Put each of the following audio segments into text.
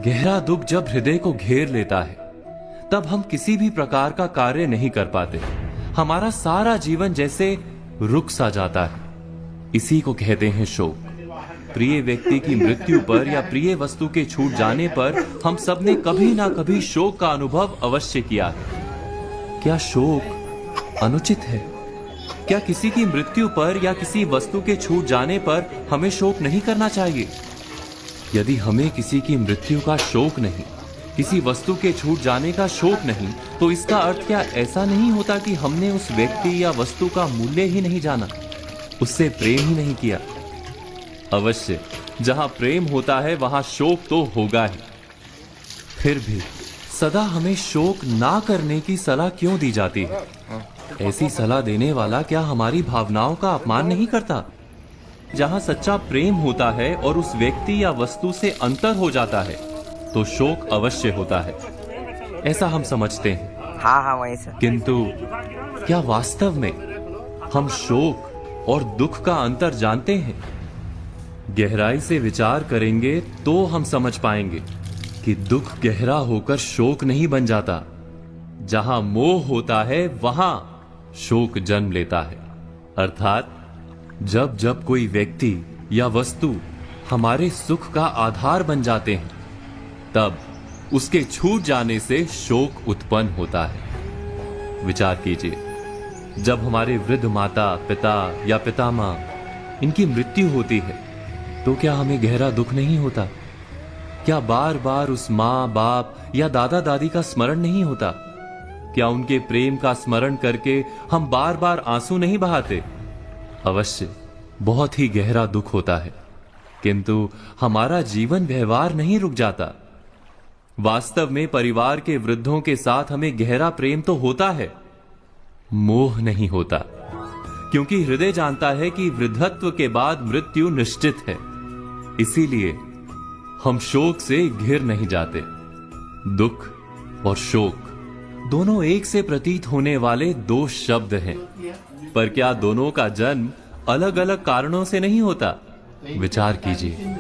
गहरा दुख जब हृदय को घेर लेता है तब हम किसी भी प्रकार का कार्य नहीं कर पाते। हमारा सारा जीवन जैसे रुक सा जाता है। इसी को कहते हैं शोक। प्रिय व्यक्ति की मृत्यु पर या प्रिय वस्तु के छूट जाने पर हम सब ने कभी ना कभी शोक का अनुभव अवश्य किया है। क्या शोक अनुचित है? क्या किसी की मृत्यु पर या किसी वस्तु के छूट जाने पर हमें शोक नहीं करना चाहिए? यदि हमें किसी की मृत्यु का शोक नहीं, किसी वस्तु के छूट जाने का शोक नहीं, तो इसका अर्थ क्या ऐसा नहीं होता कि हमने उस व्यक्ति या वस्तु का मूल्य ही नहीं जाना, उससे प्रेम ही नहीं किया? अवश्य, जहां प्रेम होता है वहां शोक तो होगा ही। फिर भी सदा हमें शोक ना करने की सलाह क्यों दी जाती है? ऐसी सलाह देने वाला क्या हमारी भावनाओं का अपमान नहीं करता? जहां सच्चा प्रेम होता है और उस व्यक्ति या वस्तु से अंतर हो जाता है तो शोक अवश्य होता है, ऐसा हम समझते हैं। हाँ वही सर। किंतु क्या वास्तव में हम शोक और दुख का अंतर जानते हैं? गहराई से विचार करेंगे तो हम समझ पाएंगे कि दुख गहरा होकर शोक नहीं बन जाता। जहां मोह होता है वहां शोक जन्म लेता है। अर्थात जब जब कोई व्यक्ति या वस्तु हमारे सुख का आधार बन जाते हैं तब उसके छूट जाने से शोक उत्पन्न होता है। विचार कीजिए, जब हमारे वृद्ध माता पिता या पितामह इनकी मृत्यु होती है तो क्या हमें गहरा दुख नहीं होता? क्या बार बार उस माँ बाप या दादा दादी का स्मरण नहीं होता? क्या उनके प्रेम का स्मरण करके हम बार बार आंसू नहीं बहाते? अवश्य, बहुत ही गहरा दुख होता है, किंतु हमारा जीवन व्यवहार नहीं रुक जाता। वास्तव में परिवार के वृद्धों के साथ हमें गहरा प्रेम तो होता है, मोह नहीं होता, क्योंकि हृदय जानता है कि वृद्धत्व के बाद मृत्यु निश्चित है। इसीलिए हम शोक से घिर नहीं जाते। दुख और शोक दोनों एक से प्रतीत होने वाले दो शब्द हैं, पर क्या दोनों का जन्म अलग अलग कारणों से नहीं होता? विचार कीजिए,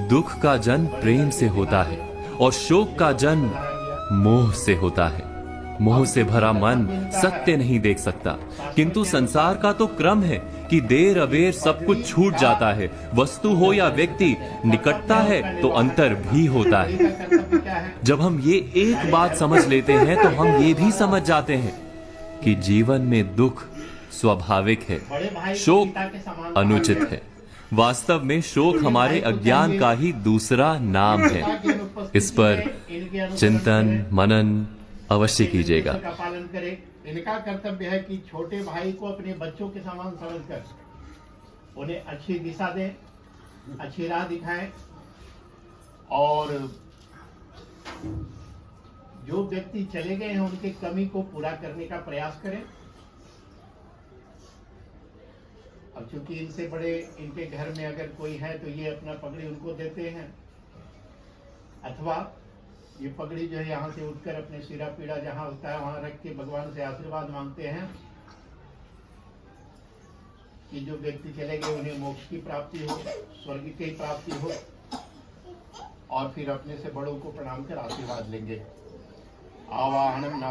दुख का जन्म प्रेम से होता है और शोक का जन्म मोह से होता है। मोह से भरा मन सत्य नहीं देख सकता, किंतु संसार का तो क्रम है कि देर अबेर सब कुछ छूट जाता है। वस्तु हो या व्यक्ति, निकटता है तो अंतर भी होता है। जब हम ये एक बात समझ लेते हैं तो हम ये भी समझ जाते हैं कि जीवन में दुख स्वाभाविक है, शोक अनुचित है। वास्तव में शोक हमारे अज्ञान का ही दूसरा नाम है। इस पर चिंतन मनन अवश्य कीजिएगा। का पालन करे। इनका कर्तव्य है कि छोटे भाई को अपने बच्चों के समान समझकर उन्हें अच्छी दिशा दें, अच्छी राह दिखाएं, और जो व्यक्ति चले गए हैं उनकी कमी को पूरा करने का प्रयास करें। अब चूंकि इनसे बड़े इनके घर में अगर कोई है तो ये अपना पगड़ी उनको देते हैं, अथवा ये पगड़ी जो है यहाँ से उठकर अपने सिरा पीड़ा जहाँ होता है वहां रख के भगवान से आशीर्वाद मांगते हैं कि जो व्यक्ति चले गए उन्हें मोक्ष की प्राप्ति हो, स्वर्ग की प्राप्ति हो, और फिर अपने से बड़ों को प्रणाम कर आशीर्वाद लेंगे। आवाहनम न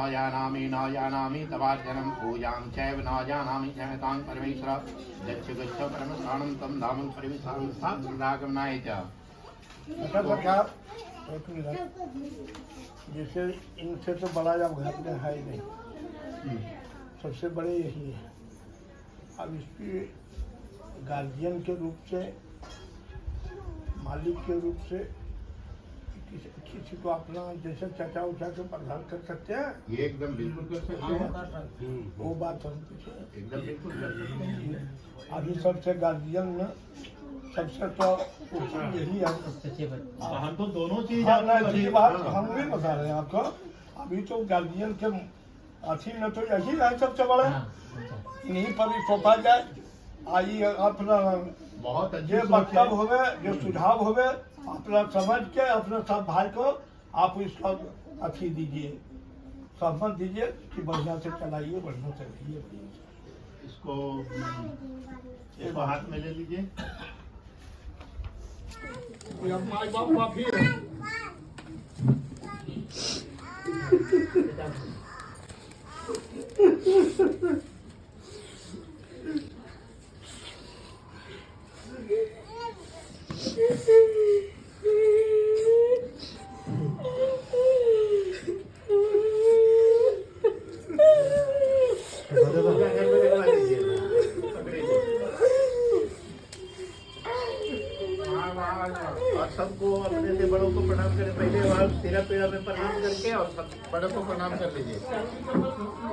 जानामि तवार्जनम पूजाम चैव न जानामि जयतां परमेश्वर गच्छ गच्छ परम स्थानं तम धामं परिविशालं सागमनाय च। जैसे इनसे तो बड़ा जब घर में है ही नहीं, सबसे बड़े यही है। अब इसकी गार्जियन के रूप से, मालिक के रूप से किसी को अपना जैसे चाचा उचा के प्रधान कर सकते हैं, ये एकदम बिल्कुल कर सकते हैं। वो बात हम एकदम बिल्कुल कर सकते हैं। अभी सबसे गार्जियन में सबसे तो यही है। हम तो दोनों चीज बात हम भी बता रहे हैं आपको। अभी तो गार्जियन के अथी में तो यही है सबसे बड़ा। नहीं पर भी सौंपा जाए, आइए अपना बहुत जो वक्तव्य होवे, जो सुझाव होवे, अपना समझ के अपने सब भाई को आप इसका अथी दीजिए, सहमत दीजिए कि बढ़िया से चलाइए, बढ़िया से रहिए। इसको हाथ में ले लीजिए। माई बाप का भी और सबको अपने से बड़ों को प्रणाम करें। पहले वहाँ तेरा पेड़ा में प्रणाम करके और सब बड़ों को प्रणाम कर लीजिए।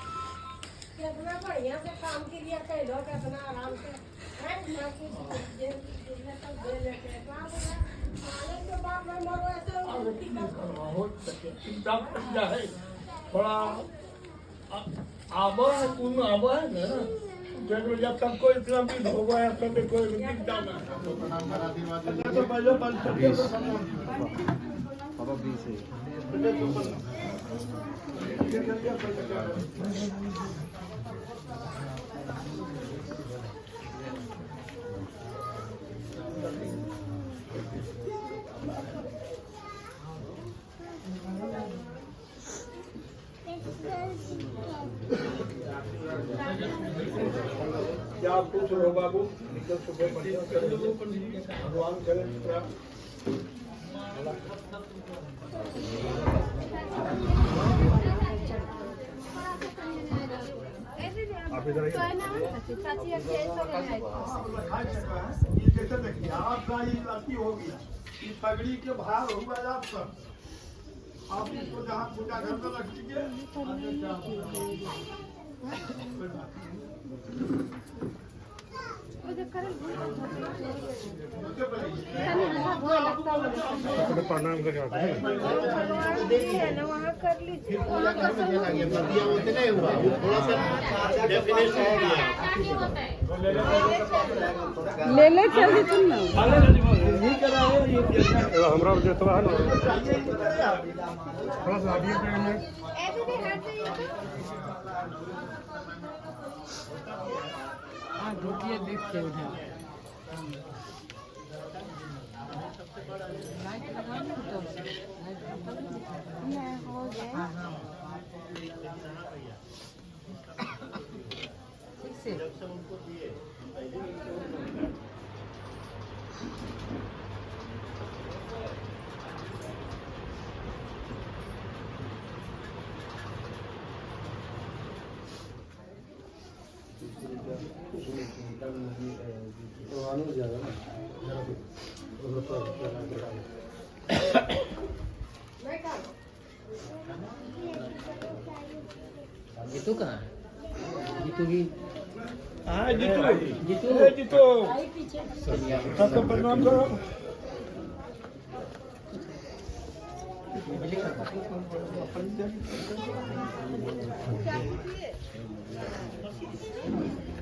कितना बढ़िया से काम के लिए कह लो कि अपना आराम से के बाद में मरो ऐसे है थोड़ा आबा है कौन आबा है ना जब तक कोई इतना भी होगा है तब कोई रुक जाना है तो प्रणाम कर आशीर्वाद तो लीजिए। पहले बंद कर दो क्या आप खुश रहो बाबू निकल सुबह बढ़िया करें भगवान करें पूरा आप इधर आइए ये कैसे देखिए आपका ये गलती हो गया इस पगड़ी के भार हुआ आप सब आप इसको जहाँ पूजा घर में रख लीजिए प्रणाम कर वहाँ कर लीजिए पूजा घर में चला गया, दिया होते नहीं हुआ, थोड़ा सा डेफिनेशन हो गया। ले ले जल्दी तुम ना हमारा जो है ना थोड़ा सा आगे में देखते उधर हो गया ठीक से जीतू कहाँ है? जीतू की हाँ जीतू जीतू सबको प्रणाम करो क्या